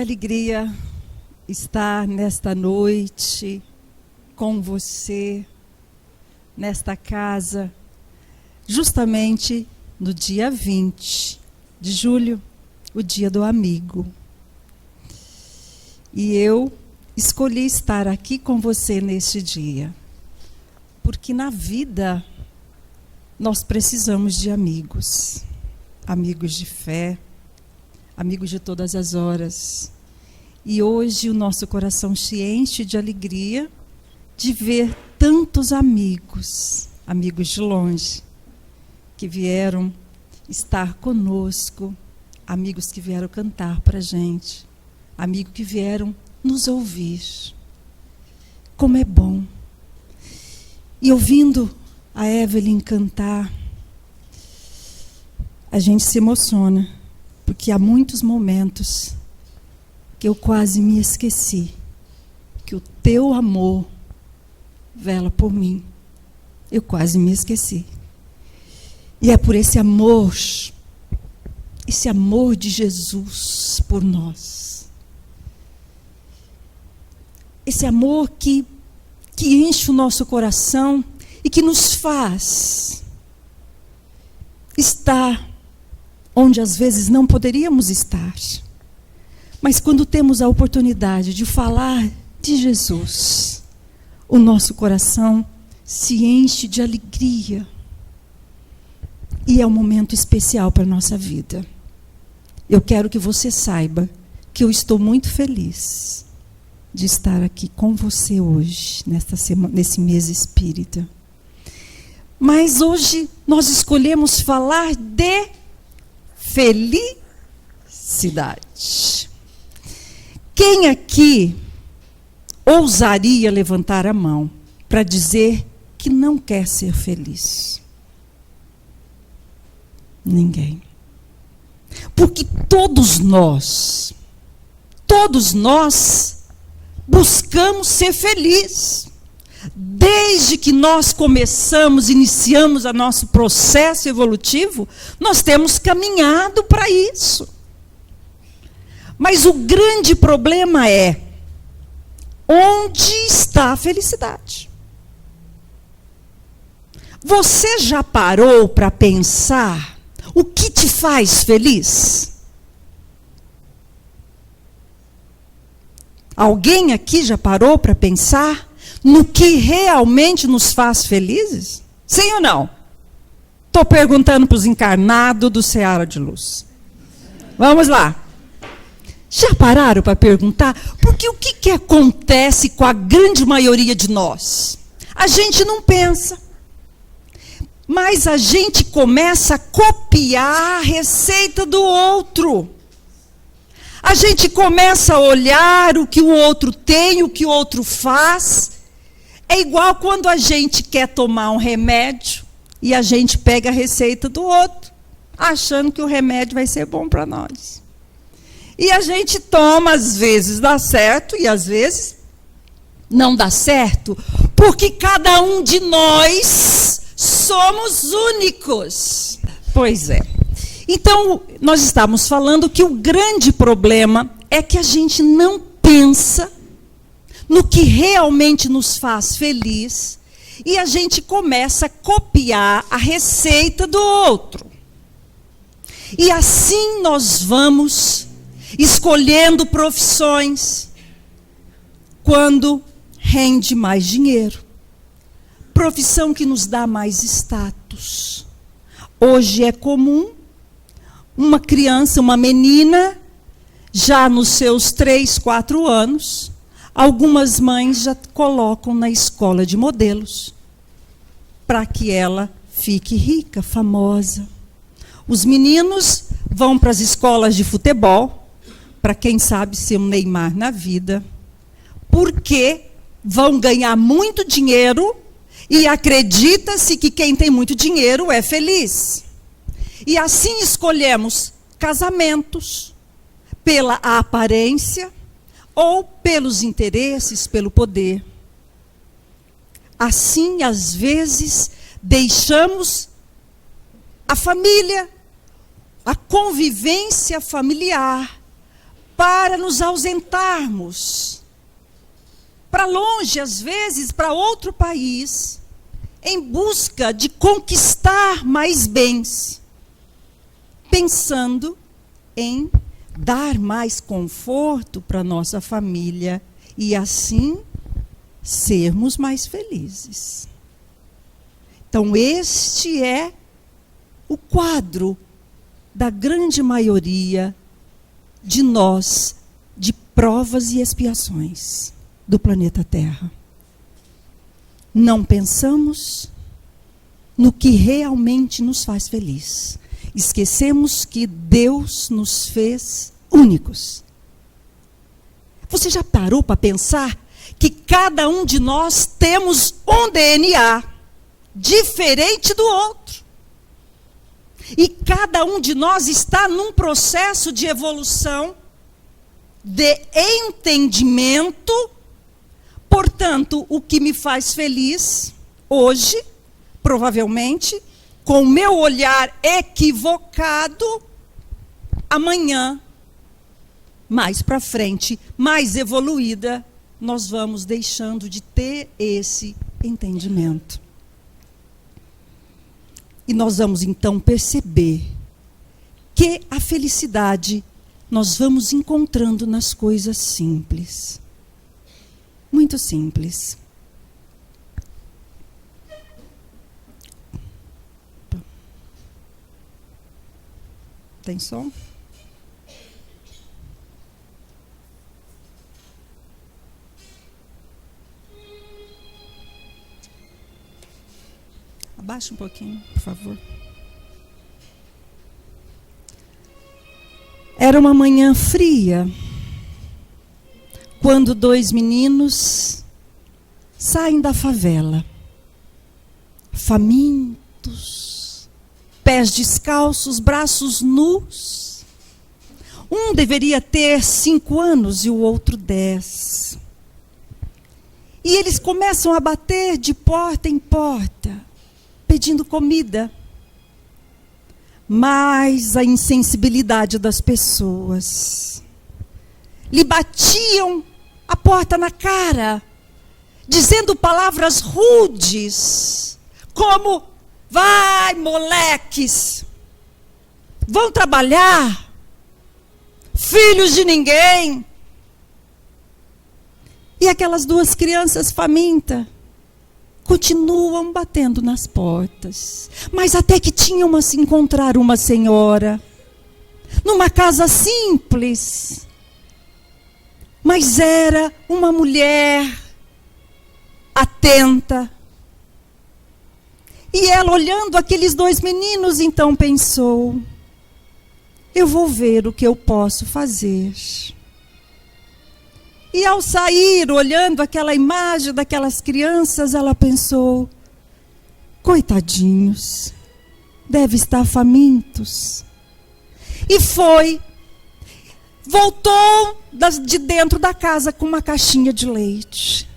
alegria estar nesta noite com você, nesta casa, justamente no dia 20 de julho, o dia do amigo. E eu escolhi estar aqui com você neste dia, porque na vida nós precisamos de amigos, amigos de fé, amigos de todas as horas. E hoje o nosso coração se enche de alegria de ver tantos amigos, amigos de longe, que vieram estar conosco, amigos que vieram cantar para a gente, amigos que vieram nos ouvir. Como é bom. E ouvindo a Evelyn cantar, a gente se emociona, porque há muitos momentos que eu quase me esqueci que o teu amor vela por mim. Eu quase me esqueci. E é por esse amor de Jesus por nós, esse amor que enche o nosso coração e que nos faz estar onde às vezes não poderíamos estar. Mas quando temos a oportunidade de falar de Jesus, o nosso coração se enche de alegria. E é um momento especial para a nossa vida. Eu quero que você saiba que eu estou muito feliz de estar aqui com você hoje, nesse mês espírita. Mas hoje nós escolhemos falar de felicidade. Quem aqui ousaria levantar a mão para dizer que não quer ser feliz? Ninguém. Porque todos nós buscamos ser felizes. Desde que nós iniciamos o nosso processo evolutivo, nós temos caminhado para isso. Mas o grande problema é: onde está a felicidade? Você já parou para pensar o que te faz feliz? Alguém aqui já parou para pensar no que realmente nos faz felizes? Sim ou não? Estou perguntando para os encarnados do Seara de Luz. Vamos lá. Já pararam para perguntar? Porque o que acontece com a grande maioria de nós? A gente não pensa, mas a gente começa a copiar a receita do outro. A gente começa a olhar o que o outro tem, o que o outro faz. É igual quando a gente quer tomar um remédio e a gente pega a receita do outro, achando que o remédio vai ser bom para nós. E a gente toma, às vezes dá certo e às vezes não dá certo, porque cada um de nós somos únicos. Pois é. Então, nós estamos falando que o grande problema é que a gente não pensa no que realmente nos faz feliz e a gente começa a copiar a receita do outro. E assim nós vamos escolhendo profissões quando rende mais dinheiro. Profissão que nos dá mais status. Hoje é comum uma criança, uma menina, já nos seus 3, 4 anos, algumas mães já colocam na escola de modelos para que ela fique rica, famosa. Os meninos vão para as escolas de futebol, para quem sabe ser um Neymar na vida, porque vão ganhar muito dinheiro e acredita-se que quem tem muito dinheiro é feliz. E assim escolhemos casamentos pela aparência ou pelos interesses, pelo poder. Assim, às vezes, deixamos a família, a convivência familiar, para nos ausentarmos para longe, às vezes, para outro país, em busca de conquistar mais bens, pensando em dar mais conforto para nossa família e assim sermos mais felizes. Então, este é o quadro da grande maioria de nós, de provas e expiações do planeta Terra. Não pensamos no que realmente nos faz feliz. Esquecemos que Deus nos fez únicos. Você já parou para pensar que cada um de nós temos um DNA diferente do outro? E cada um de nós está num processo de evolução, de entendimento. Portanto, o que me faz feliz hoje, provavelmente, com o meu olhar equivocado, amanhã, mais para frente, mais evoluída, nós vamos deixando de ter esse entendimento. E nós vamos então perceber que a felicidade nós vamos encontrando nas coisas simples. Muito simples. Tem som? Abaixa um pouquinho, por favor. Era uma manhã fria, quando dois meninos saem da favela, famintos, pés descalços, braços nus. Um deveria ter 5 anos e o outro 10. E eles começam a bater de porta em porta, pedindo comida. Mas a insensibilidade das pessoas lhe batiam a porta na cara, dizendo palavras rudes, como: vai, moleques, vão trabalhar, filhos de ninguém. E aquelas duas crianças famintas continuam batendo nas portas. Mas até que tinham a se encontrar uma senhora, numa casa simples, mas era uma mulher atenta. E ela, olhando aqueles dois meninos, então pensou: eu vou ver o que eu posso fazer. E ao sair, olhando aquela imagem daquelas crianças, ela pensou: coitadinhos, devem estar famintos. E foi, voltou de dentro da casa com uma caixinha de leite.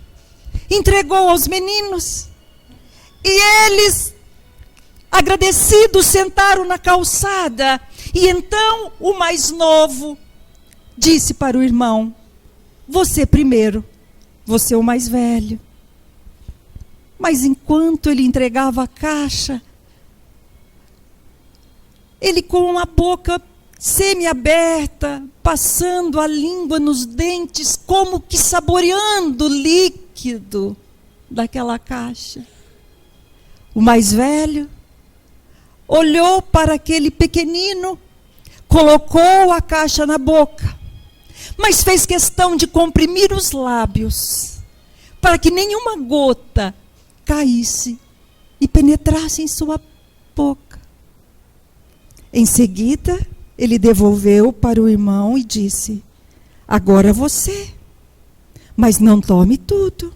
Entregou aos meninos. E eles, agradecidos, sentaram na calçada. E então o mais novo disse para o irmão: você primeiro, você é o mais velho. Mas enquanto ele entregava a caixa, ele com a boca semi-aberta, passando a língua nos dentes, como que saboreando o líquido daquela caixa. O mais velho olhou para aquele pequenino, colocou a caixa na boca, mas fez questão de comprimir os lábios, para que nenhuma gota caísse e penetrasse em sua boca. Em seguida, ele devolveu para o irmão e disse: agora você, mas não tome tudo.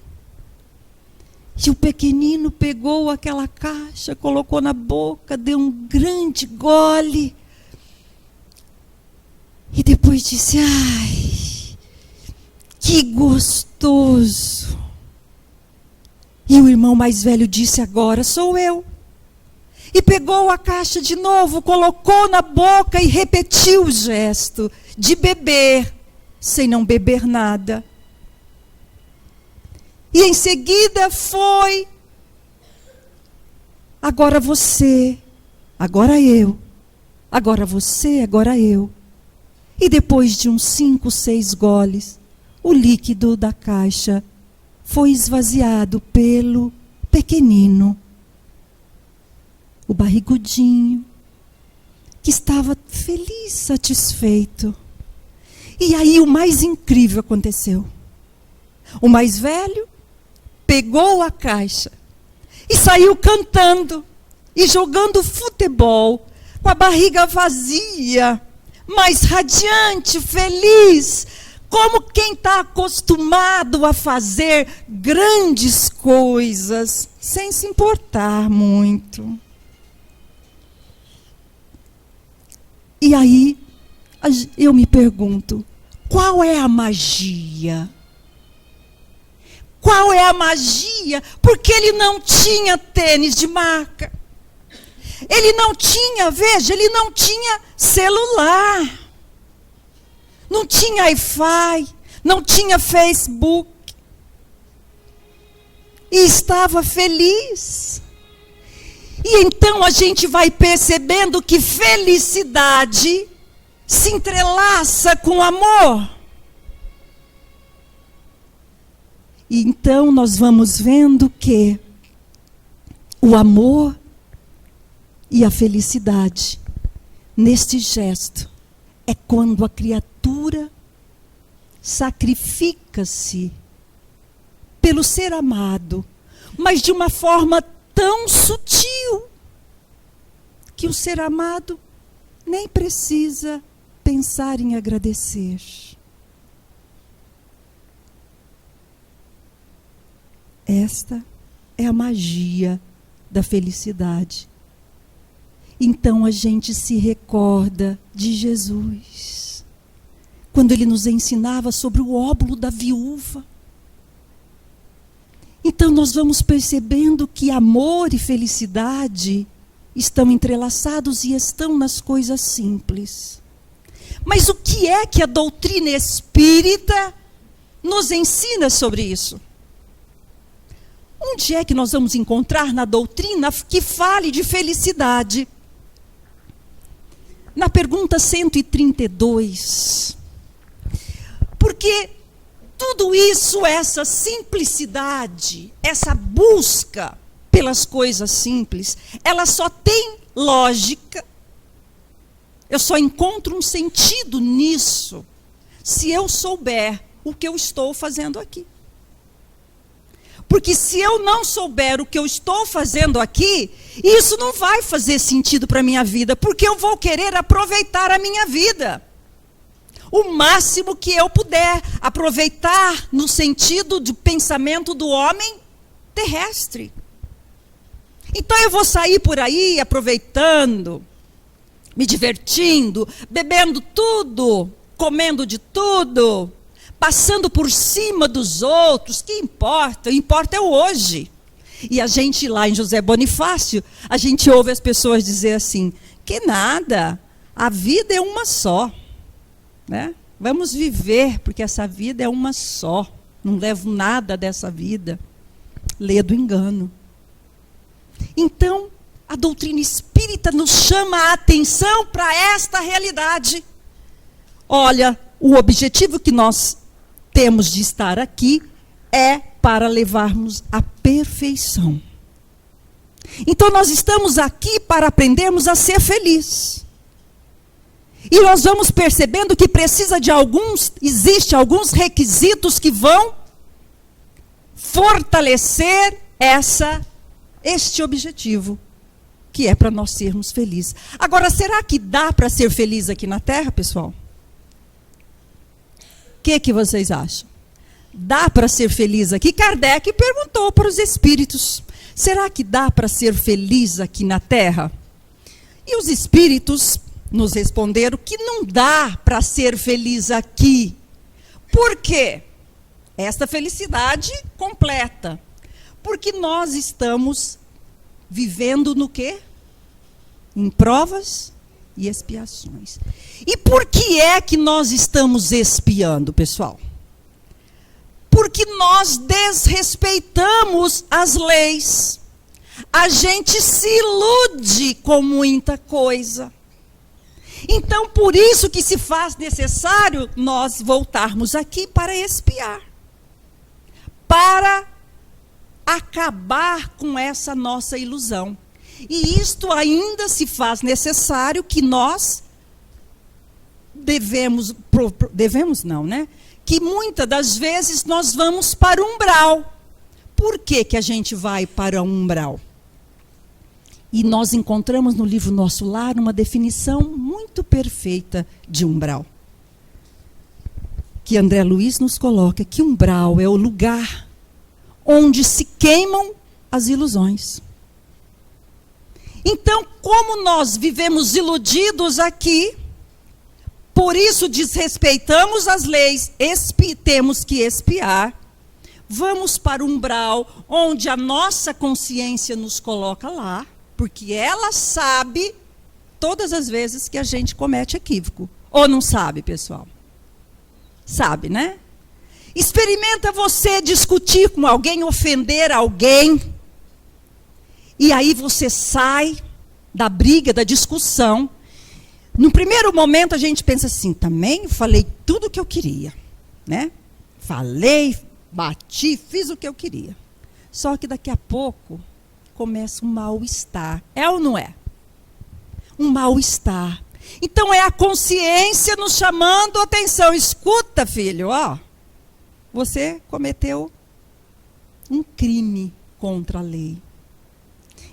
E o pequenino pegou aquela caixa, colocou na boca, deu um grande gole. E depois disse: ai, que gostoso. E o irmão mais velho disse: agora sou eu. E pegou a caixa de novo, colocou na boca e repetiu o gesto de beber sem não beber nada. E em seguida foi, agora você, agora eu, agora você, agora eu. E depois de uns 5, 6 goles, o líquido da caixa foi esvaziado pelo pequenino, o barrigudinho, que estava feliz, satisfeito. E aí o mais incrível aconteceu. O mais velho pegou a caixa e saiu cantando e jogando futebol, com a barriga vazia, mas radiante, feliz, como quem está acostumado a fazer grandes coisas, sem se importar muito. E aí, eu me pergunto, qual é a magia? Qual é a magia? Porque ele não tinha tênis de marca. Ele não tinha, veja, ele não tinha celular. Não tinha Wi-Fi, não tinha Facebook. E estava feliz. E então a gente vai percebendo que felicidade se entrelaça com amor. E então nós vamos vendo que o amor e a felicidade, neste gesto, é quando a criatura sacrifica-se pelo ser amado, mas de uma forma tão sutil, que o ser amado nem precisa pensar em agradecer. Esta é a magia da felicidade. Então a gente se recorda de Jesus, quando ele nos ensinava sobre o óbolo da viúva. Então nós vamos percebendo que amor e felicidade estão entrelaçados e estão nas coisas simples. Mas o que é que a doutrina espírita nos ensina sobre isso? Onde é que nós vamos encontrar na doutrina que fale de felicidade? Na pergunta 132. Porque tudo isso, essa simplicidade, essa busca pelas coisas simples, ela só tem lógica. Eu só encontro um sentido nisso se eu souber o que eu estou fazendo aqui. Porque se eu não souber o que eu estou fazendo aqui, isso não vai fazer sentido para a minha vida, porque eu vou querer aproveitar a minha vida. O máximo que eu puder, aproveitar no sentido de pensamento do homem terrestre. Então eu vou sair por aí aproveitando, me divertindo, bebendo tudo, comendo de tudo, passando por cima dos outros. Que importa? O importa é o hoje. E a gente lá em José Bonifácio, a gente ouve as pessoas dizer assim, que nada, a vida é uma só, né? Vamos viver, porque essa vida é uma só, não levo nada dessa vida. Lê do engano. Então, a doutrina espírita nos chama a atenção para esta realidade. Olha, o objetivo que nós temos de estar aqui é para levarmos à perfeição. Então nós estamos aqui para aprendermos a ser felizes. E nós vamos percebendo que existe alguns requisitos que vão fortalecer este objetivo, que é para nós sermos felizes. Agora, será que dá para ser feliz aqui na Terra, pessoal? O que vocês acham? Dá para ser feliz aqui? Kardec perguntou para os espíritos, será que dá para ser feliz aqui na Terra? E os espíritos nos responderam que não dá para ser feliz aqui. Por quê? Esta felicidade completa. Porque nós estamos vivendo no quê? Em provas e expiações. E por que é que nós estamos expiando, pessoal? Porque nós desrespeitamos as leis. A gente se ilude com muita coisa. Então, por isso que se faz necessário nós voltarmos aqui para expiar. Para acabar com essa nossa ilusão. E isto ainda se faz necessário que nós devemos não, né? Que muitas das vezes nós vamos para o umbral. Por que que a gente vai para o umbral? E nós encontramos no livro Nosso Lar uma definição muito perfeita de umbral. Que André Luiz nos coloca que umbral é o lugar onde se queimam as ilusões. Então, como nós vivemos iludidos aqui, por isso desrespeitamos as leis, temos que expiar, vamos para o umbral, onde a nossa consciência nos coloca lá, porque ela sabe todas as vezes que a gente comete equívoco. Ou não sabe, pessoal? Sabe, né? Experimenta você discutir com alguém, ofender alguém, e aí você sai da briga, da discussão. No primeiro momento a gente pensa assim, também falei tudo o que eu queria, né? Falei, bati, fiz o que eu queria. Só que daqui a pouco começa um mal-estar. É ou não é? Um mal-estar. Então é a consciência nos chamando a atenção. Escuta, filho, ó. Você cometeu um crime contra a lei.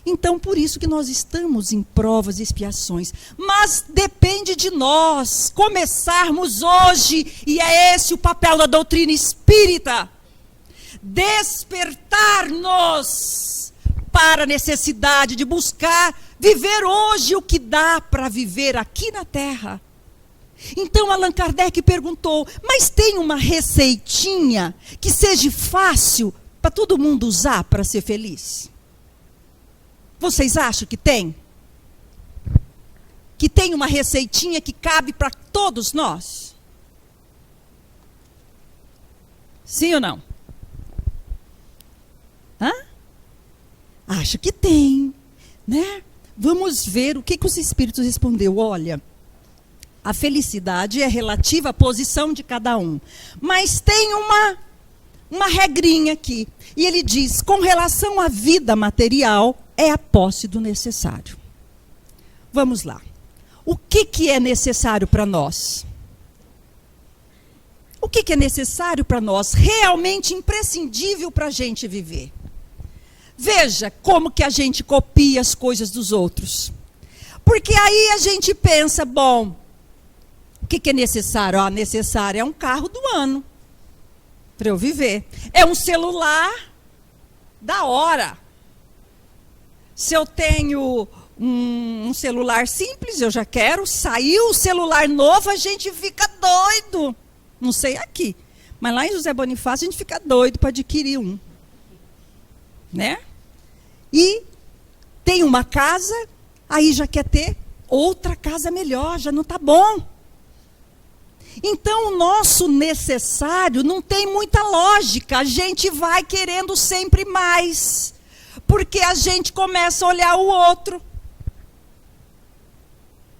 Então, por isso que nós estamos em provas e expiações. Mas depende de nós começarmos hoje, e é esse o papel da doutrina espírita, despertar-nos para a necessidade de buscar viver hoje o que dá para viver aqui na Terra. Então Allan Kardec perguntou, mas tem uma receitinha que seja fácil para todo mundo usar para ser feliz? Vocês acham que tem? Que tem uma receitinha que cabe para todos nós? Sim ou não? Hã? Acho que tem, né? Vamos ver o que os espíritos respondeu. Olha, a felicidade é relativa à posição de cada um. Mas tem uma regrinha aqui. E ele diz, com relação à vida material, é a posse do necessário. Vamos lá. O que é necessário para nós? O que é necessário para nós? Realmente imprescindível para a gente viver. Veja como que a gente copia as coisas dos outros. Porque aí a gente pensa, bom, o que é necessário? Ah, necessário é um carro do ano para eu viver. É um celular da hora. Se eu tenho um celular simples, eu já quero. Saiu o celular novo, a gente fica doido. Não sei aqui, mas lá em José Bonifácio a gente fica doido para adquirir um. Né? E tem uma casa, aí já quer ter outra casa melhor, já não está bom. Então o nosso necessário não tem muita lógica, a gente vai querendo sempre mais, porque a gente começa a olhar o outro.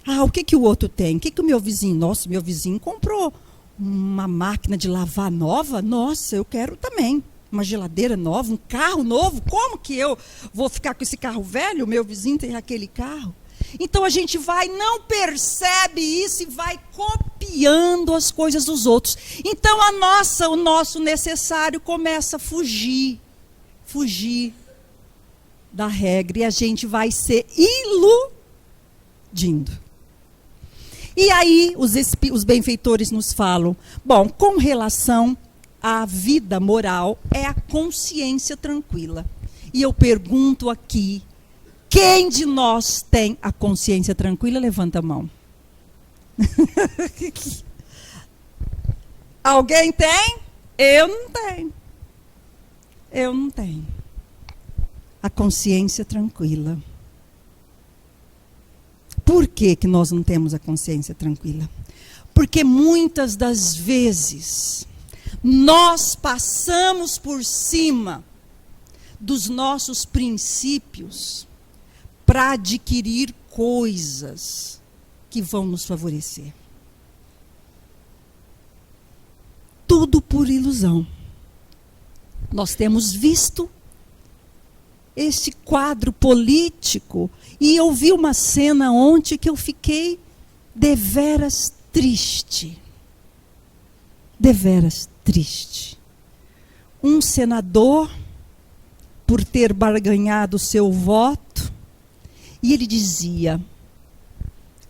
Ah, o que o outro tem? O que o meu vizinho? Nossa, meu vizinho comprou uma máquina de lavar nova, nossa, eu quero também. Uma geladeira nova, um carro novo, como que eu vou ficar com esse carro velho? O meu vizinho tem aquele carro. Então a gente vai, não percebe isso e vai copiando as coisas dos outros. Então o nosso necessário começa a fugir da regra e a gente vai se iludindo. E aí os benfeitores nos falam, bom, com relação a vida moral é a consciência tranquila. E eu pergunto aqui, quem de nós tem a consciência tranquila? Levanta a mão. Alguém tem? Eu não tenho. Eu não tenho. A consciência tranquila. Por que que nós não temos a consciência tranquila? Porque muitas das vezes nós passamos por cima dos nossos princípios para adquirir coisas que vão nos favorecer. Tudo por ilusão. Nós temos visto este quadro político e eu vi uma cena ontem que eu fiquei deveras triste. Deveras triste. Um senador, por ter barganhado o seu voto, e ele dizia: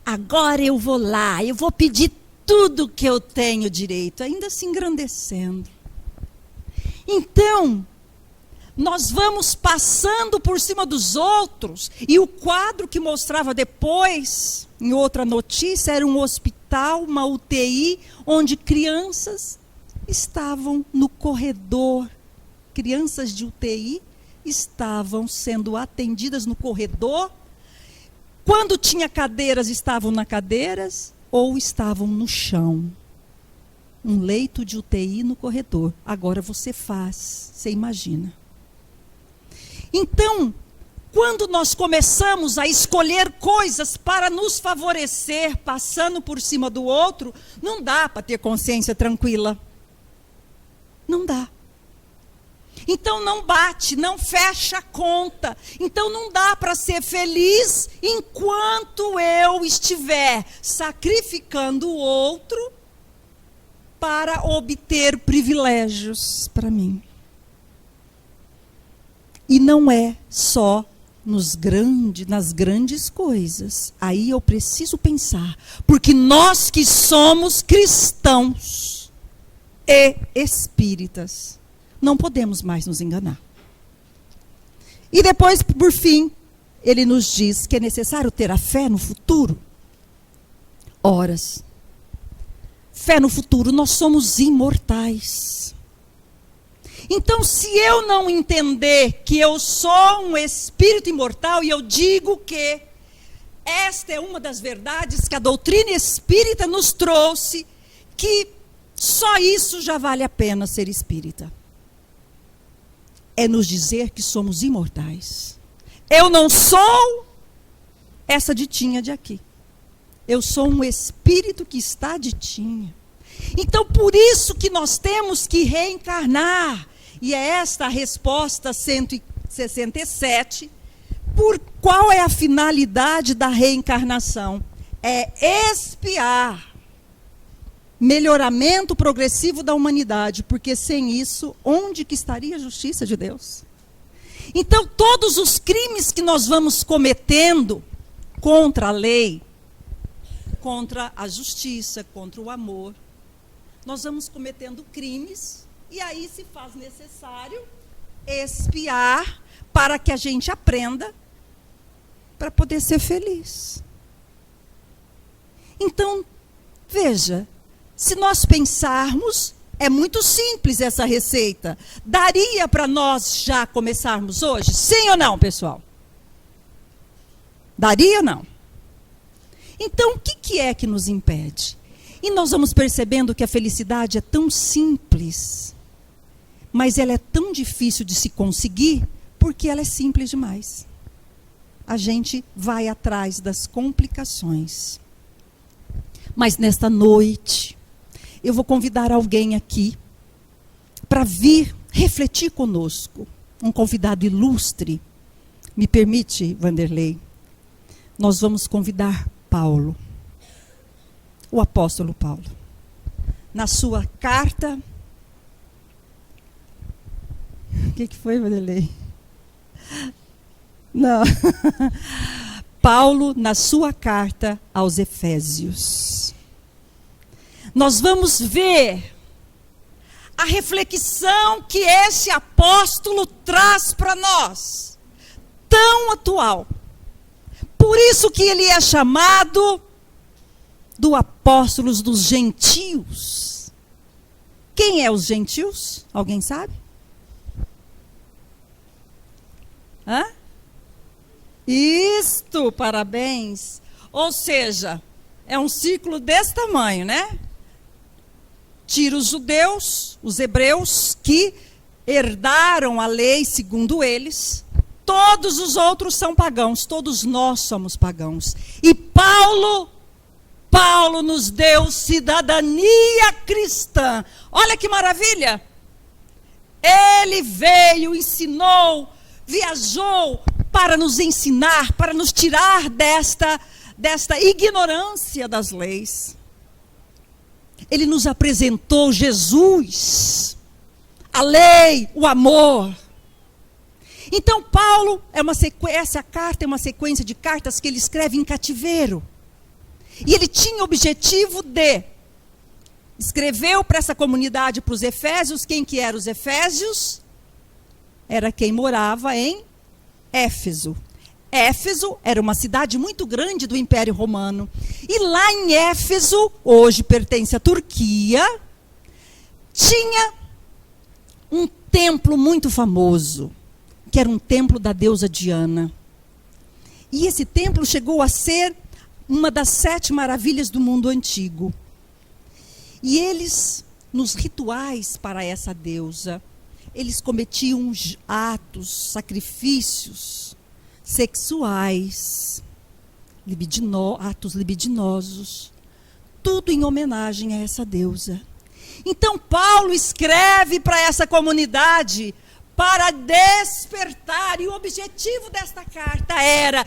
agora eu vou lá, eu vou pedir tudo que eu tenho direito, ainda se engrandecendo. Então, nós vamos passando por cima dos outros, e o quadro que mostrava depois, em outra notícia, era um hospital, uma UTI, onde crianças estavam no corredor. Crianças de UTI estavam sendo atendidas no corredor. Quando tinha cadeiras, estavam nas cadeiras ou estavam no chão. Um leito de UTI no corredor. Agora você imagina. Então, quando nós começamos a escolher coisas para nos favorecer, passando por cima do outro, não dá para ter consciência tranquila. Não dá. Então não bate, não fecha a conta. Então não dá para ser feliz enquanto eu estiver sacrificando o outro para obter privilégios para mim. E não é só nas grandes coisas. Aí eu preciso pensar, porque nós que somos cristãos e espíritas, não podemos mais nos enganar. E depois, por fim, ele nos diz que é necessário ter a fé no futuro. Horas. Fé no futuro, nós somos imortais. Então, se eu não entender que eu sou um espírito imortal, e eu digo que esta é uma das verdades que a doutrina espírita nos trouxe, que só isso já vale a pena ser espírita. É nos dizer que somos imortais. Eu não sou essa ditinha de aqui. Eu sou um espírito que está ditinha. Então, por isso que nós temos que reencarnar. E é esta a resposta 167. Por qual é a finalidade da reencarnação? É expiar. Melhoramento progressivo da humanidade, porque sem isso, onde que estaria a justiça de Deus? Então, todos os crimes que nós vamos cometendo contra a lei, contra a justiça, contra o amor, nós vamos cometendo crimes, e aí se faz necessário expiar para que a gente aprenda para poder ser feliz. Então, veja, se nós pensarmos, é muito simples essa receita. Daria para nós já começarmos hoje? Sim ou não, pessoal? Daria ou não? Então, o que é que nos impede? E nós vamos percebendo que a felicidade é tão simples, mas ela é tão difícil de se conseguir, porque ela é simples demais. A gente vai atrás das complicações. Mas nesta noite, eu vou convidar alguém aqui para vir refletir conosco. Um convidado ilustre. Me permite, Vanderlei? Nós vamos convidar Paulo, o apóstolo Paulo. Na sua carta... O que foi, Vanderlei? Não. Paulo, na sua carta aos Efésios. Nós vamos ver a reflexão que esse apóstolo traz para nós, tão atual. Por isso que ele é chamado do apóstolo dos gentios. Quem é os gentios? Alguém sabe? Hã? Isto, parabéns. Ou seja, é um ciclo desse tamanho, né? Tira os judeus, os hebreus, que herdaram a lei segundo eles. Todos os outros são pagãos, todos nós somos pagãos. E Paulo nos deu cidadania cristã. Olha que maravilha! Ele veio, ensinou, viajou para nos ensinar, para nos tirar desta ignorância das leis. Ele nos apresentou Jesus, a lei, o amor. Então Paulo, essa carta é uma sequência de cartas que ele escreve em cativeiro. E ele tinha o objetivo escreveu para essa comunidade, para os efésios. Quem que eram os efésios? Era quem morava em Éfeso. Éfeso era uma cidade muito grande do Império Romano. E lá em Éfeso, hoje pertence à Turquia, tinha um templo muito famoso, que era um templo da deusa Diana. E esse templo chegou a ser uma das 7 maravilhas do mundo antigo. E eles, nos rituais para essa deusa, eles cometiam atos, sacrifícios sexuais, atos libidinosos, tudo em homenagem a essa deusa. Então Paulo escreve para essa comunidade para despertar, e o objetivo desta carta era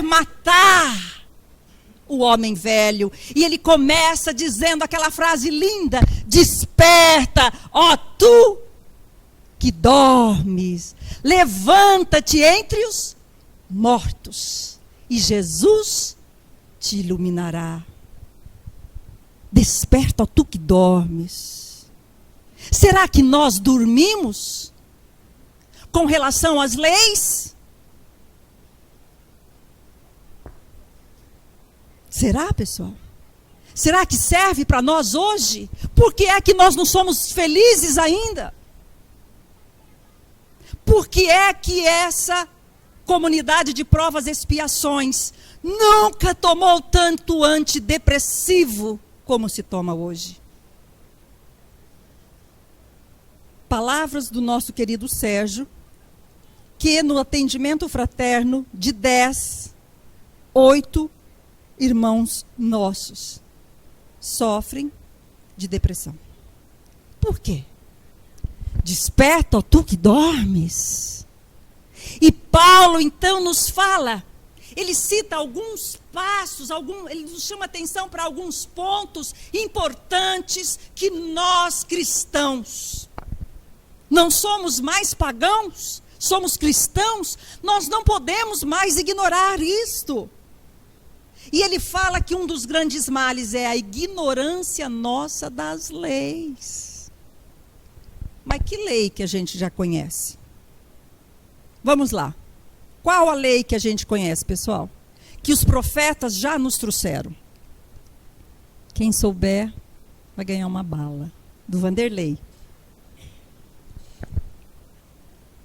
matar o homem velho. E ele começa dizendo aquela frase linda: desperta, ó tu que dormes, levanta-te entre os mortos, e Jesus te iluminará. Desperta, ó tu que dormes. Será que nós dormimos com relação às leis? Será, pessoal? Será que serve para nós hoje? Por que é que nós não somos felizes ainda? Por que é que essa comunidade de provas e expiações nunca tomou tanto antidepressivo como se toma hoje? Palavras do nosso querido Sérgio, que no atendimento fraterno de 10, 8 irmãos nossos sofrem de depressão. Por quê? Desperta, ó tu que dormes. E Paulo então nos fala, ele cita alguns passos, ele nos chama atenção para alguns pontos importantes que nós cristãos não somos mais pagãos, somos cristãos, nós não podemos mais ignorar isto. E ele fala que um dos grandes males é a ignorância nossa das leis. Mas que lei que a gente já conhece? Vamos lá. Qual a lei que a gente conhece, pessoal? Que os profetas já nos trouxeram. Quem souber vai ganhar uma bala. Do Vanderlei.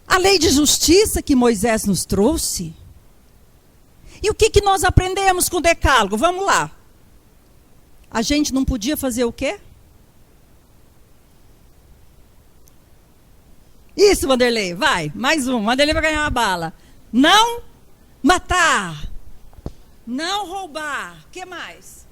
A lei de justiça que Moisés nos trouxe. E o que nós aprendemos com o decálogo? Vamos lá. A gente não podia fazer o quê? Isso, Vanderlei, vai, mais um. Vanderlei vai ganhar uma bala. Não matar. Não roubar. O que mais?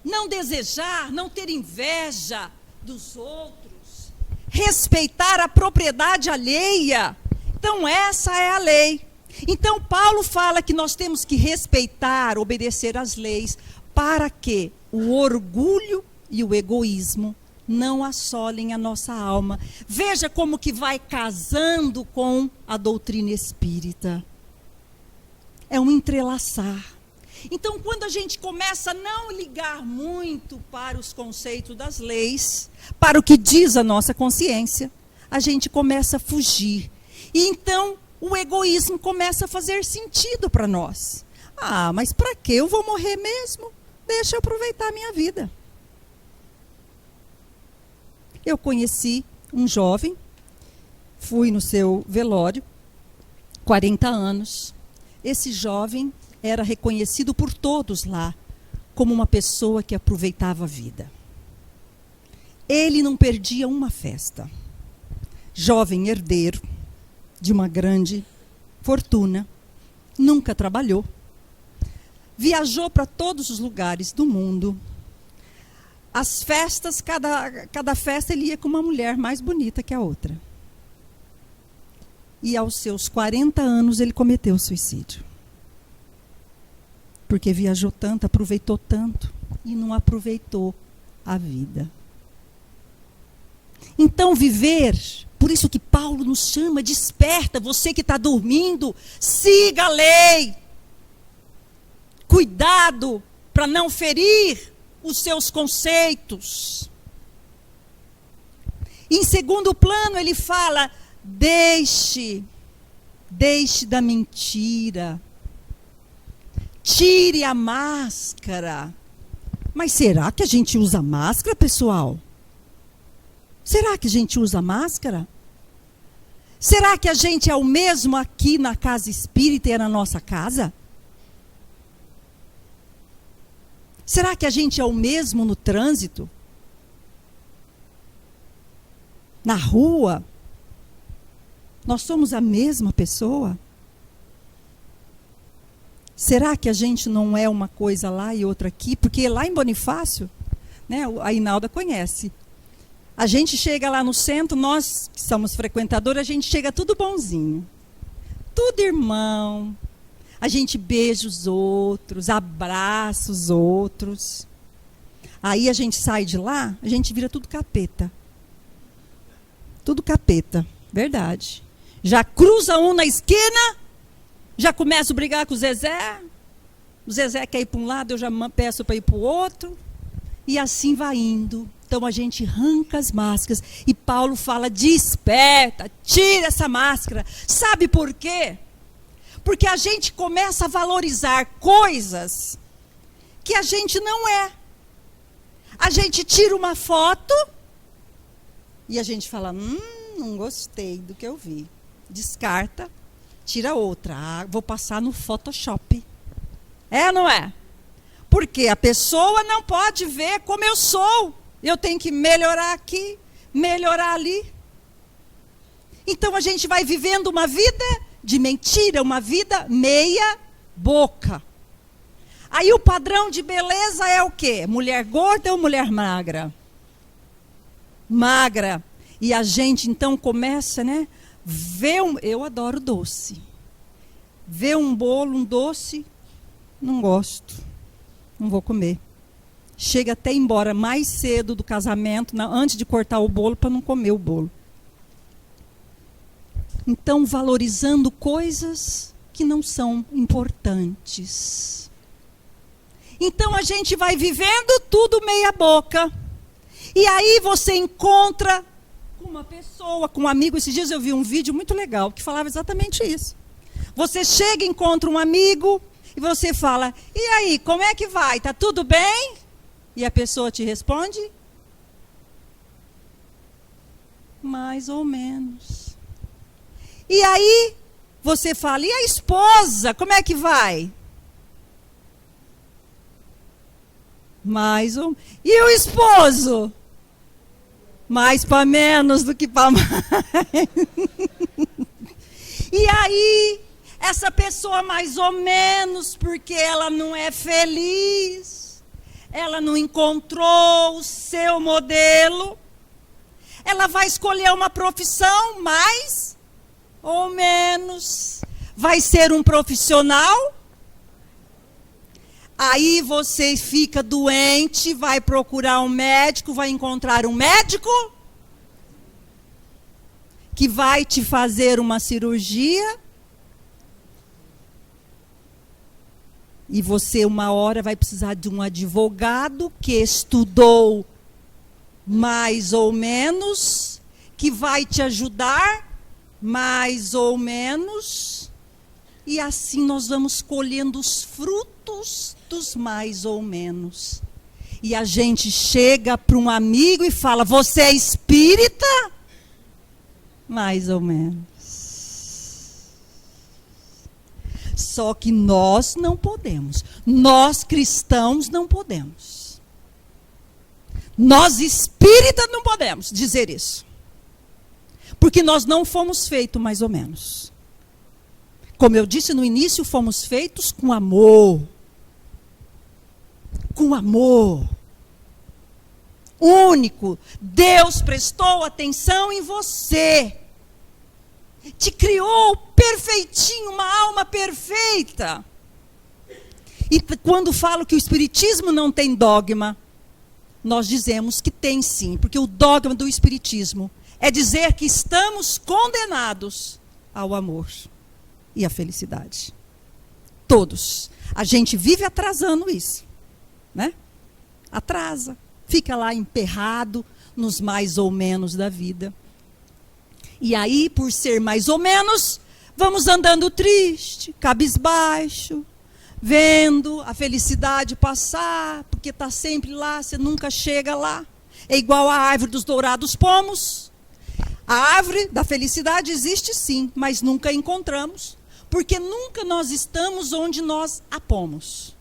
Não desejar, não ter inveja dos outros. Respeitar a propriedade alheia. Então, essa é a lei. Então, Paulo fala que nós temos que respeitar, obedecer às leis, para que o orgulho e o egoísmo não assolem a nossa alma. Veja como que vai casando com a doutrina espírita. É um entrelaçar. Então, quando a gente começa a não ligar muito para os conceitos das leis, para o que diz a nossa consciência, a gente começa a fugir. E então, o egoísmo começa a fazer sentido para nós. Ah, mas para que eu vou morrer mesmo? Deixa eu aproveitar a minha vida. Eu conheci um jovem, fui no seu velório, 40 anos. Esse jovem era reconhecido por todos lá como uma pessoa que aproveitava a vida. Ele não perdia uma festa. Jovem herdeiro de uma grande fortuna, nunca trabalhou. Viajou para todos os lugares do mundo. As festas, cada festa ele ia com uma mulher mais bonita que a outra. E aos seus 40 anos ele cometeu suicídio. Porque viajou tanto, aproveitou tanto e não aproveitou a vida. Então viver, por isso que Paulo nos chama, desperta, você que está dormindo, siga a lei. Cuidado para não ferir os seus conceitos. Em segundo plano ele fala, deixe da mentira. Tire a máscara. Mas será que a gente usa máscara, pessoal? Será que a gente usa máscara? Será que a gente é o mesmo aqui na casa espírita e na nossa casa? Será que a gente é o mesmo no trânsito? Na rua? Nós somos a mesma pessoa? Será que a gente não é uma coisa lá e outra aqui? Porque lá em Bonifácio, né, a Inalda conhece. A gente chega lá no centro, nós que somos frequentadores, a gente chega tudo bonzinho. Tudo irmão. A gente beija os outros, abraça os outros. Aí a gente sai de lá, a gente vira tudo capeta. Tudo capeta, verdade. Já cruza um na esquina, já começa a brigar com o Zezé. O Zezé quer ir para um lado, eu já peço para ir para o outro. E assim vai indo. Então a gente arranca as máscaras. E Paulo fala, desperta, tira essa máscara. Sabe por quê? Porque a gente começa a valorizar coisas que a gente não é. A gente tira uma foto e a gente fala, não gostei do que eu vi. Descarta, tira outra. Vou passar no Photoshop. É ou não é? Porque a pessoa não pode ver como eu sou. Eu tenho que melhorar aqui, melhorar ali. Então a gente vai vivendo uma vida de mentira, uma vida meia boca. Aí o padrão de beleza é o quê? Mulher gorda ou mulher magra? Magra. E a gente então começa, né? Eu adoro doce. Vê um bolo, um doce, não gosto. Não vou comer. Chega até embora mais cedo do casamento, antes de cortar o bolo, para não comer o bolo. Então, valorizando coisas que não são importantes. Então, a gente vai vivendo tudo meia boca. E aí você encontra com uma pessoa, com um amigo. Esses dias eu vi um vídeo muito legal que falava exatamente isso. Você chega, encontra um amigo e você fala, e aí, como é que vai? Tá tudo bem? E a pessoa te responde? Mais ou menos. E aí, você fala, e a esposa, como é que vai? Mais ou... E o esposo? Mais para menos do que para mais. E aí, essa pessoa mais ou menos, porque ela não é feliz, ela não encontrou o seu modelo, ela vai escolher uma profissão mais ou menos, vai ser um profissional, aí você fica doente, vai procurar um médico, vai encontrar um médico que vai te fazer uma cirurgia, e você uma hora vai precisar de um advogado que estudou mais ou menos, que vai te ajudar mais ou menos, e assim nós vamos colhendo os frutos dos mais ou menos. E a gente chega para um amigo e fala, você é espírita? Mais ou menos. Só que nós não podemos. Nós cristãos não podemos. Nós espíritas não podemos dizer isso. Porque nós não fomos feitos mais ou menos. Como eu disse no início, fomos feitos com amor. Com amor. Único. Deus prestou atenção em você. Te criou perfeitinho, uma alma perfeita. E quando falo que o Espiritismo não tem dogma, nós dizemos que tem sim. Porque o dogma do Espiritismo é dizer que estamos condenados ao amor e à felicidade. Todos. A gente vive atrasando isso, né? Atrasa. Fica lá emperrado nos mais ou menos da vida. E aí, por ser mais ou menos, vamos andando triste, cabisbaixo, vendo a felicidade passar, porque está sempre lá, você nunca chega lá. É igual a árvore dos dourados pomos. A árvore da felicidade existe sim, mas nunca a encontramos, porque nunca nós estamos onde nós a pomos.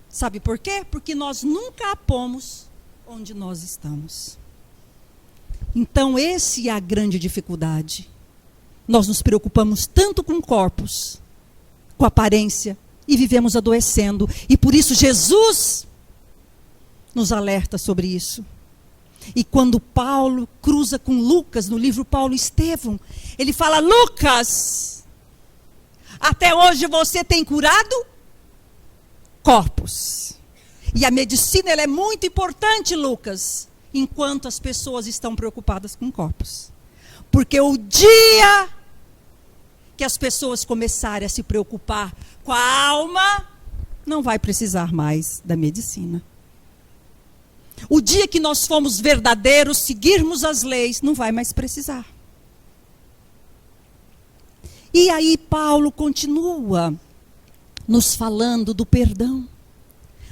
Sabe por quê? Porque nós nunca a pomos onde nós estamos. Então, essa é a grande dificuldade. Nós nos preocupamos tanto com corpos, com aparência, e vivemos adoecendo. E por isso Jesus nos alerta sobre isso. E quando Paulo cruza com Lucas, no livro Paulo e Estevão, ele fala: Lucas, até hoje você tem curado corpos. E a medicina ela é muito importante, Lucas, enquanto as pessoas estão preocupadas com corpos. Porque o dia que as pessoas começarem a se preocupar com a alma, não vai precisar mais da medicina. O dia que nós formos verdadeiros, seguirmos as leis, não vai mais precisar. E aí Paulo continua nos falando do perdão,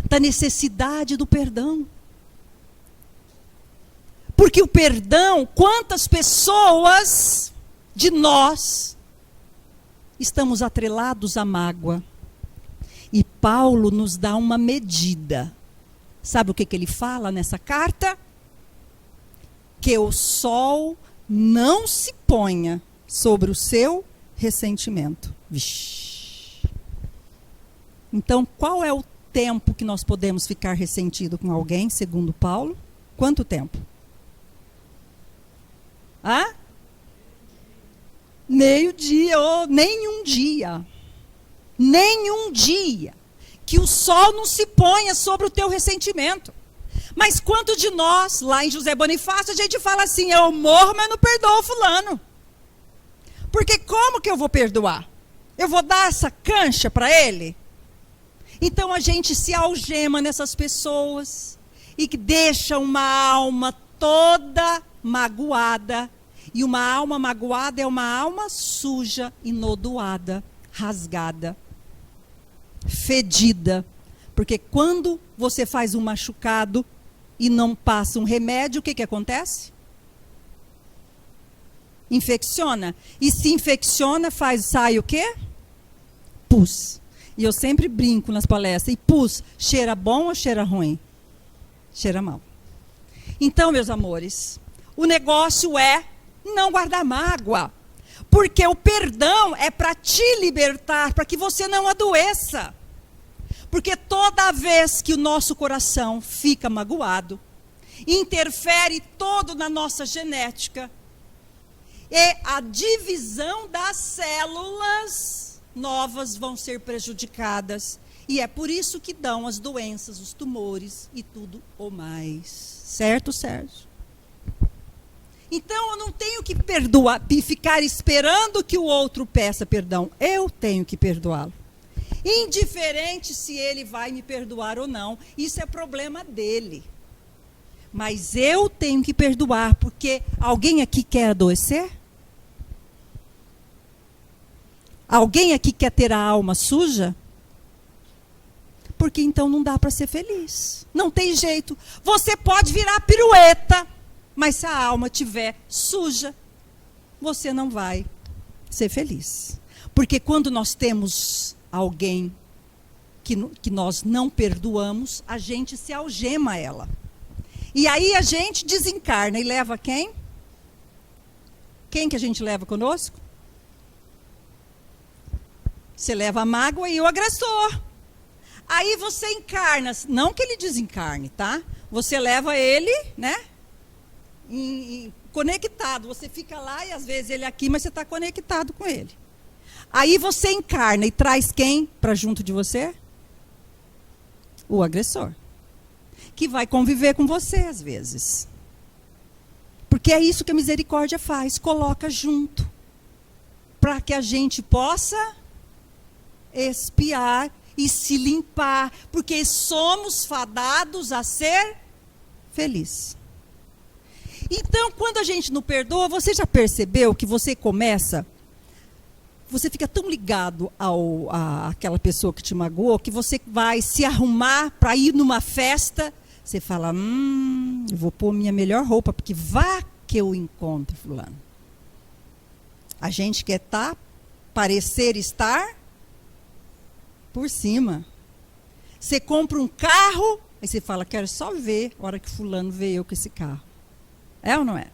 da necessidade do perdão. Porque o perdão, quantas pessoas de nós estamos atrelados à mágoa? E Paulo nos dá uma medida. Sabe o que ele fala nessa carta? Que o sol não se ponha sobre o seu ressentimento. Vixe. Então, qual é o tempo que nós podemos ficar ressentido com alguém, segundo Paulo? Quanto tempo? Hã? Meio-dia, ou nenhum dia. Nenhum dia. Que o sol não se ponha sobre o teu ressentimento. Mas quanto de nós, lá em José Bonifácio, a gente fala assim: eu morro, mas não perdoo fulano. Porque como que eu vou perdoar? Eu vou dar essa cancha para ele? Então a gente se algema nessas pessoas e que deixa uma alma toda magoada. E uma alma magoada é uma alma suja, inodoada, rasgada, fedida. Porque quando você faz um machucado e não passa um remédio, o que acontece? Infecciona. E se infecciona, sai o quê? Pus. E eu sempre brinco nas palestras. E pus, cheira bom ou cheira ruim? Cheira mal. Então, meus amores, o negócio é não guardar mágoa. Porque o perdão é para te libertar, para que você não adoeça. Porque toda vez que o nosso coração fica magoado, interfere todo na nossa genética, e a divisão das células novas vão ser prejudicadas. E é por isso que dão as doenças, os tumores e tudo o mais. Certo, Sérgio? Então eu não tenho que perdoar e ficar esperando que o outro peça perdão. Eu tenho que perdoá-lo. Indiferente se ele vai me perdoar ou não. Isso é problema dele. Mas eu tenho que perdoar, porque alguém aqui quer adoecer? Alguém aqui quer ter a alma suja? Porque então não dá para ser feliz. Não tem jeito. Você pode virar pirueta, mas se a alma estiver suja, você não vai ser feliz. Porque quando nós temos alguém que nós não perdoamos, a gente se algema a ela. E aí a gente desencarna e leva quem? Quem que a gente leva conosco? Você leva a mágoa e o agressor. Aí você encarna, não que ele desencarne, tá? Você leva ele, né? Conectado. Você fica lá e às vezes ele aqui, mas você está conectado com ele. Aí você encarna e traz quem para junto de você? O agressor. Que vai conviver com você às vezes. Porque é isso que a misericórdia faz, coloca junto. Para que a gente possa expiar e se limpar. Porque somos fadados a ser felizes. Então, quando a gente não perdoa, você já percebeu que você começa... Você fica tão ligado àquela pessoa que te magoou, que você vai se arrumar para ir numa festa. Você fala, eu vou pôr minha melhor roupa, porque vá que eu encontro fulano. A gente quer parecer estar por cima. Você compra um carro, aí você fala, quero só ver a hora que fulano vê eu com esse carro. É ou não é?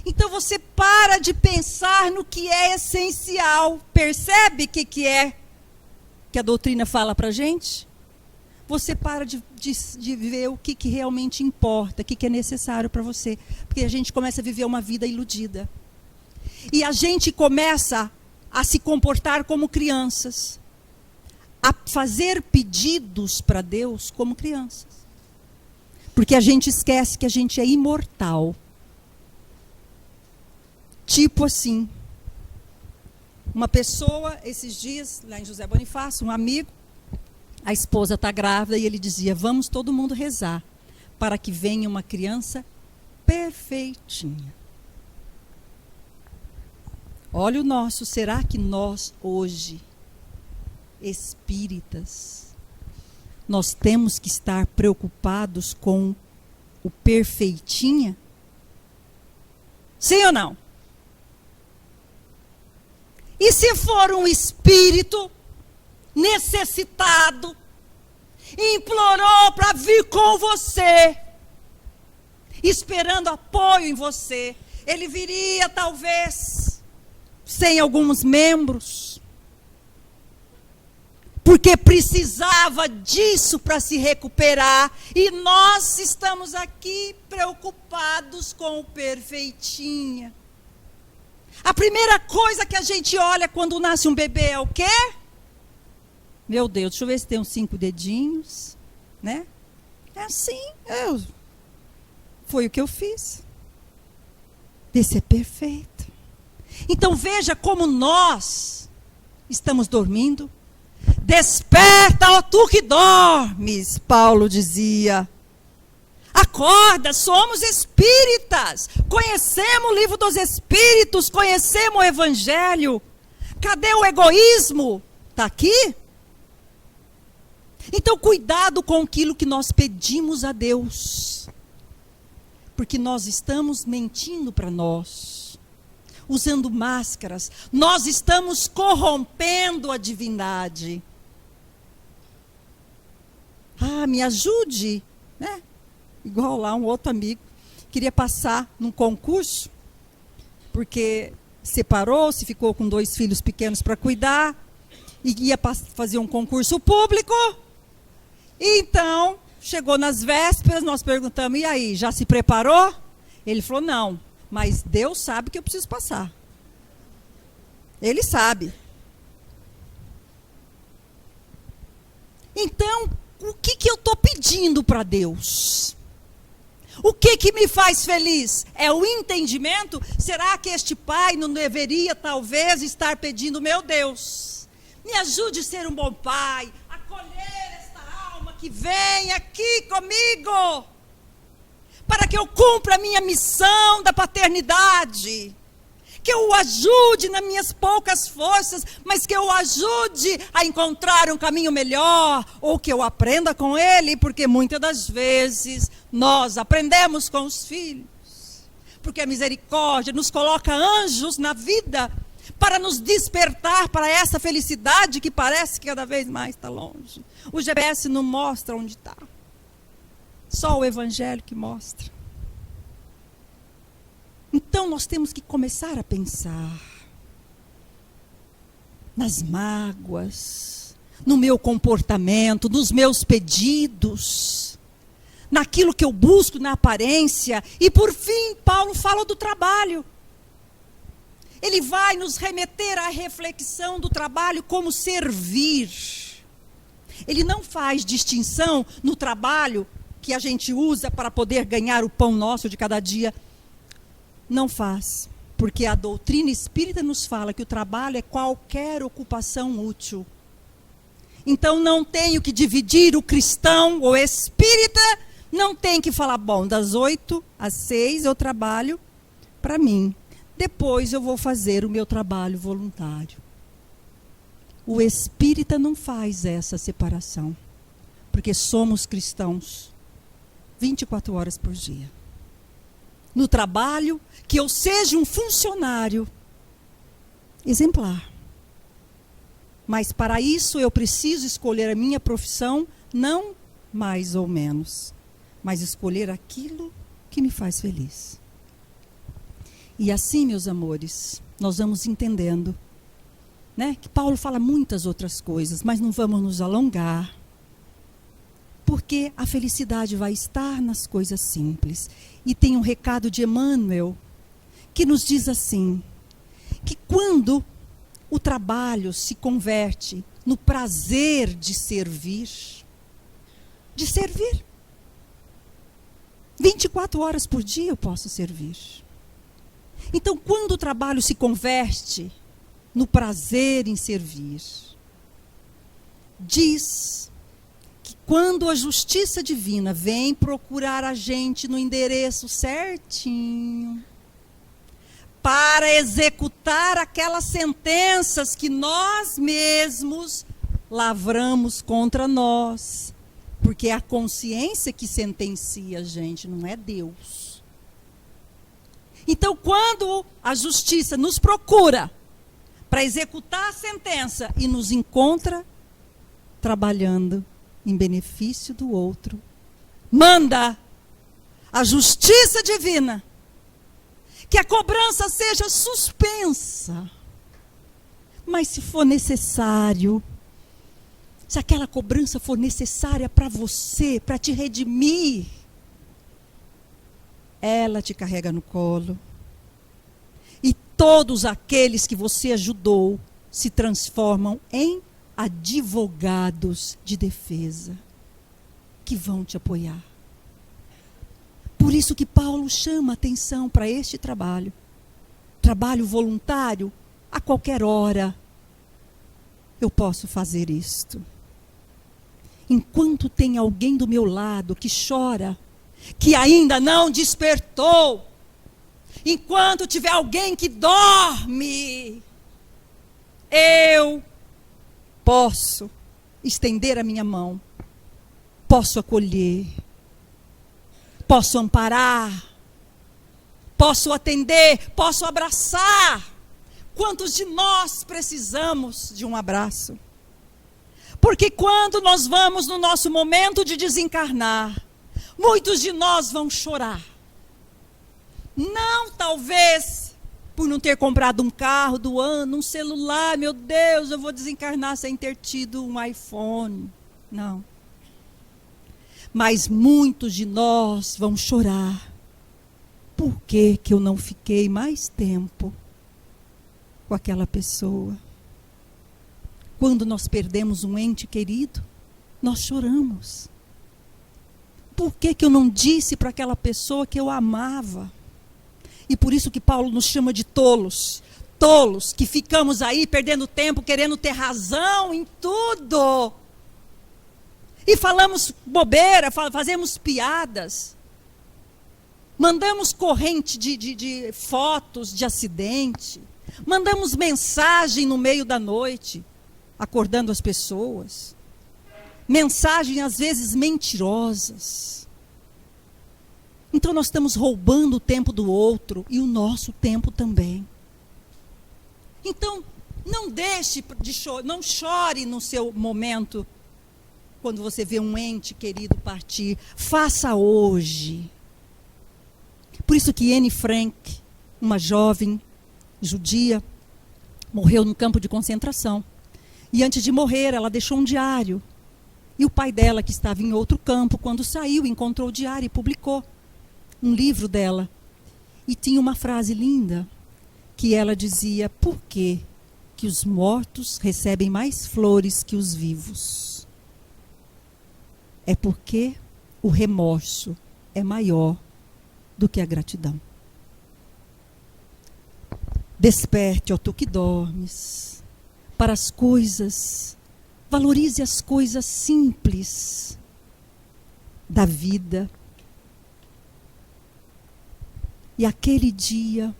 Então você para de pensar no que é essencial. Percebe o que é que a doutrina fala para a gente? Você para de ver o que realmente importa, o que é necessário para você. Porque a gente começa a viver uma vida iludida. E a gente começa a se comportar como crianças. A fazer pedidos para Deus como crianças. Porque a gente esquece que a gente é imortal. Tipo assim, uma pessoa, esses dias, lá em José Bonifácio, um amigo, a esposa está grávida e ele dizia, vamos todo mundo rezar, para que venha uma criança perfeitinha. Olha o nosso, será que nós hoje, espíritas, nós temos que estar preocupados com o perfeitinha? Sim ou não? E se for um espírito necessitado, implorou para vir com você, esperando apoio em você, ele viria talvez sem alguns membros, porque precisava disso para se recuperar, e nós estamos aqui preocupados com o perfeitinha. A primeira coisa que a gente olha quando nasce um bebê é o quê? Meu Deus, deixa eu ver se tem uns 5 dedinhos, né? É assim, foi o que eu fiz. Esse é perfeito. Então veja como nós estamos dormindo. Desperta, ó tu que dormes, Paulo dizia. Acorda, somos espíritas, conhecemos o livro dos espíritos, conhecemos o evangelho. Cadê o egoísmo? Está aqui? Então cuidado com aquilo que nós pedimos a Deus, porque nós estamos mentindo para nós, usando máscaras, nós estamos corrompendo a divindade. Me ajude, né? Igual lá um outro amigo, queria passar num concurso, porque separou-se, ficou com 2 filhos pequenos para cuidar, e ia fazer um concurso público. Então, chegou nas vésperas, nós perguntamos, e aí, já se preparou? Ele falou, não, mas Deus sabe que eu preciso passar. Ele sabe. Então, o que eu estou pedindo para Deus? O que me faz feliz? É o entendimento? Será que este pai não deveria talvez estar pedindo, meu Deus, me ajude a ser um bom pai, acolher esta alma que vem aqui comigo, para que eu cumpra a minha missão da paternidade, que eu o ajude nas minhas poucas forças, mas que eu o ajude a encontrar um caminho melhor, ou que eu aprenda com ele, porque muitas das vezes nós aprendemos com os filhos, porque a misericórdia nos coloca anjos na vida, para nos despertar para essa felicidade que parece que cada vez mais está longe. O GPS não mostra onde está. Só o Evangelho que mostra. Então nós temos que começar a pensar nas mágoas, no meu comportamento, nos meus pedidos, naquilo que eu busco na aparência. E por fim, Paulo fala do trabalho. Ele vai nos remeter à reflexão do trabalho como servir. Ele não faz distinção no trabalho que a gente usa para poder ganhar o pão nosso de cada dia. Não faz, porque a doutrina espírita nos fala que o trabalho é qualquer ocupação útil. Então não tenho que dividir o cristão ou espírita, não tem que falar, bom, das 8 às 6 eu trabalho para mim. Depois eu vou fazer o meu trabalho voluntário. O espírita não faz essa separação, porque somos cristãos 24 horas por dia. No trabalho, que eu seja um funcionário exemplar. Mas para isso eu preciso escolher a minha profissão, não mais ou menos, mas escolher aquilo que me faz feliz. E assim, meus amores, nós vamos entendendo, né, que Paulo fala muitas outras coisas, mas não vamos nos alongar, porque a felicidade vai estar nas coisas simples. E tem um recado de Emmanuel, que nos diz assim, que quando o trabalho se converte no prazer de servir, 24 horas por dia eu posso servir. Então, quando o trabalho se converte no prazer em servir, diz que quando a justiça divina vem procurar a gente no endereço certinho, para executar aquelas sentenças que nós mesmos lavramos contra nós, porque é a consciência que sentencia a gente, não é Deus. Então, quando a justiça nos procura para executar a sentença e nos encontra trabalhando em benefício do outro, manda a justiça divina que a cobrança seja suspensa. Mas se for necessário, se aquela cobrança for necessária para você, para te redimir, ela te carrega no colo. E todos aqueles que você ajudou se transformam em advogados de defesa, que vão te apoiar. Por isso que Paulo chama atenção para este trabalho. Trabalho voluntário, a qualquer hora eu posso fazer isto. Enquanto tem alguém do meu lado que chora, que ainda não despertou, enquanto tiver alguém que dorme, eu posso estender a minha mão, posso acolher, posso amparar, posso atender, posso abraçar. Quantos de nós precisamos de um abraço? Porque quando nós vamos no nosso momento de desencarnar, muitos de nós vão chorar. Não talvez por não ter comprado um carro do ano, um celular, meu Deus, eu vou desencarnar sem ter tido um iPhone. Não. Mas muitos de nós vão chorar. Por que que eu não fiquei mais tempo com aquela pessoa? Quando nós perdemos um ente querido, nós choramos. Por que que eu não disse para aquela pessoa que eu amava? E por isso que Paulo nos chama de tolos. Tolos que ficamos aí perdendo tempo, querendo ter razão em tudo. E falamos bobeira, fazemos piadas. Mandamos corrente de fotos de acidente. Mandamos mensagem no meio da noite, acordando as pessoas. Mensagens às vezes mentirosas. Então nós estamos roubando o tempo do outro e o nosso tempo também. Então, não deixe de chorar, não chore no seu momento, quando você vê um ente querido partir. Faça hoje. Por isso que Anne Frank, uma jovem judia, morreu num campo de concentração. E antes de morrer, ela deixou um diário. E o pai dela, que estava em outro campo, quando saiu, encontrou o diário e publicou um livro dela. E tinha uma frase linda, que ela dizia: por que os mortos recebem mais flores que os vivos? É porque o remorso é maior do que a gratidão. Desperte, ó tu que dormes, para as coisas, valorize as coisas simples da vida. E aquele dia,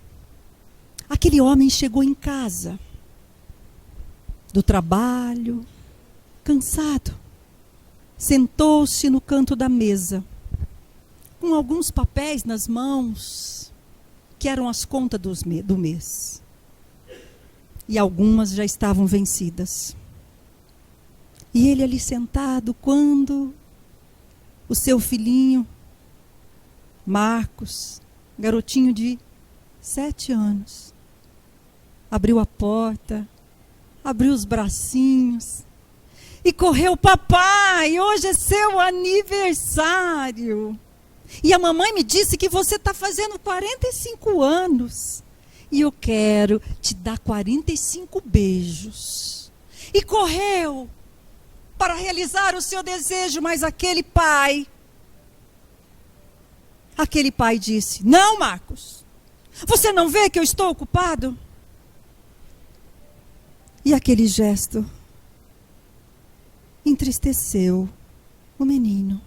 aquele homem chegou em casa, do trabalho, cansado. Sentou-se no canto da mesa, com alguns papéis nas mãos, que eram as contas do mês. E algumas já estavam vencidas. E ele ali sentado, quando o seu filhinho, Marcos, garotinho de 7 anos, abriu a porta, abriu os bracinhos e correu: papai, hoje é seu aniversário. E a mamãe me disse que você está fazendo 45 anos. E eu quero te dar 45 beijos. E correu para realizar o seu desejo, mas aquele pai disse: não, Marcos, você não vê que eu estou ocupado? E aquele gesto entristeceu o menino.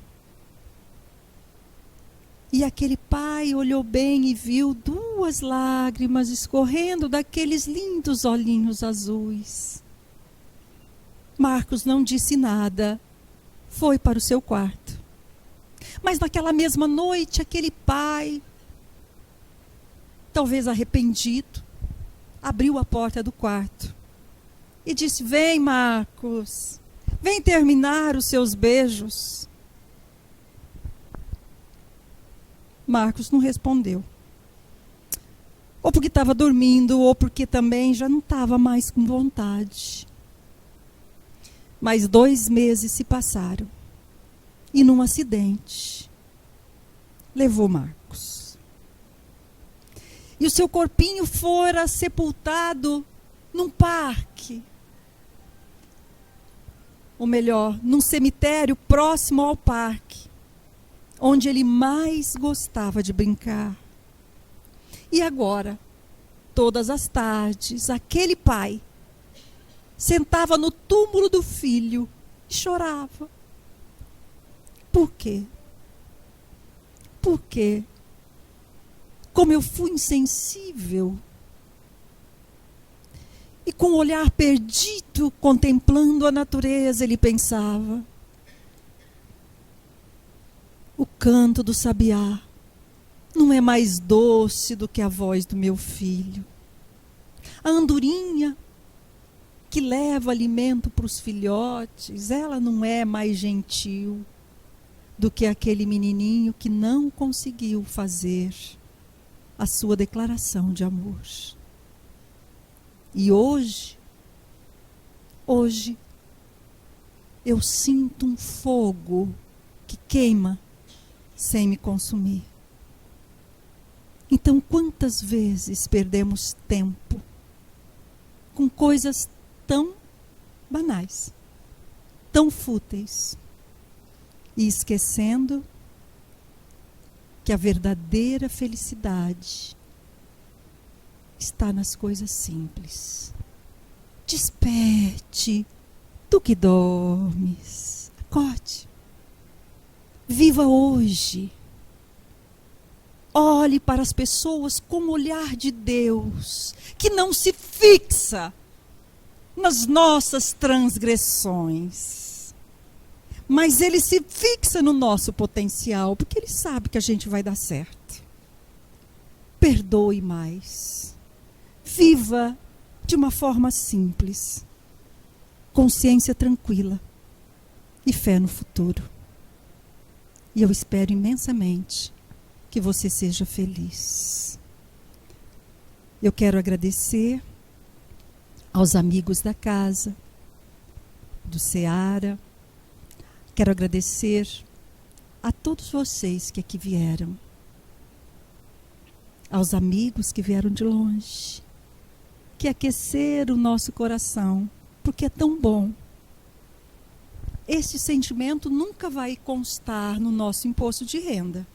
E aquele pai olhou bem e viu 2 lágrimas escorrendo daqueles lindos olhinhos azuis. Marcos não disse nada, foi para o seu quarto. Mas naquela mesma noite, aquele pai, talvez arrependido, abriu a porta do quarto e disse: vem, Marcos, vem terminar os seus beijos. Marcos não respondeu. Ou porque estava dormindo, ou porque também já não estava mais com vontade. Mas 2 meses se passaram. E num acidente, levou Marcos. E o seu corpinho fora sepultado num parque. Ou melhor, num cemitério próximo ao parque, onde ele mais gostava de brincar. E agora, todas as tardes, aquele pai sentava no túmulo do filho e chorava. Por quê? Por quê? Como eu fui insensível. E com o olhar perdido, contemplando a natureza, ele pensava: o canto do sabiá não é mais doce do que a voz do meu filho. A andorinha que leva alimento para os filhotes, ela não é mais gentil do que aquele menininho que não conseguiu fazer a sua declaração de amor. E hoje eu sinto um fogo que queima sem me consumir. Então, quantas vezes perdemos tempo com coisas tão banais, tão fúteis, e esquecendo que a verdadeira felicidade está nas coisas simples. Desperte, tu que dormes, acorde. Viva hoje. Olhe para as pessoas com o olhar de Deus, que não se fixa nas nossas transgressões, mas Ele se fixa no nosso potencial, porque Ele sabe que a gente vai dar certo. Perdoe mais. Viva de uma forma simples, consciência tranquila e fé no futuro. E eu espero imensamente que você seja feliz. Eu quero agradecer aos amigos da casa, do Seara. Quero agradecer a todos vocês que aqui vieram. Aos amigos que vieram de longe, que aqueceram o nosso coração, porque é tão bom. Esse sentimento nunca vai constar no nosso imposto de renda.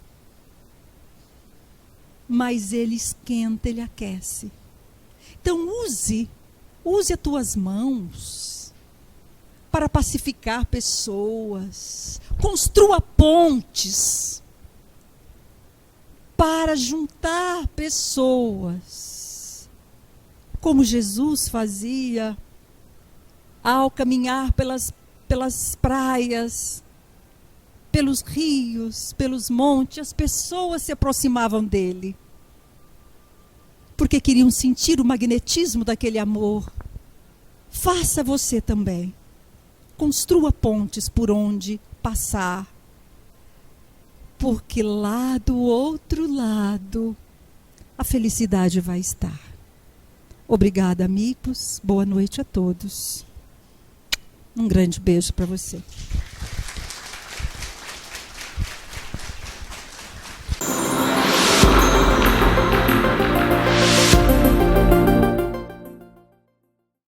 Mas ele esquenta, ele aquece. Então use as tuas mãos para pacificar pessoas. Construa pontes para juntar pessoas. Como Jesus fazia ao caminhar pelas praias, pelos rios, pelos montes, as pessoas se aproximavam dele, porque queriam sentir o magnetismo daquele amor. Faça você também. Construa pontes por onde passar, porque lá do outro lado a felicidade vai estar. Obrigada, amigos. Boa noite a todos. Um grande beijo para você.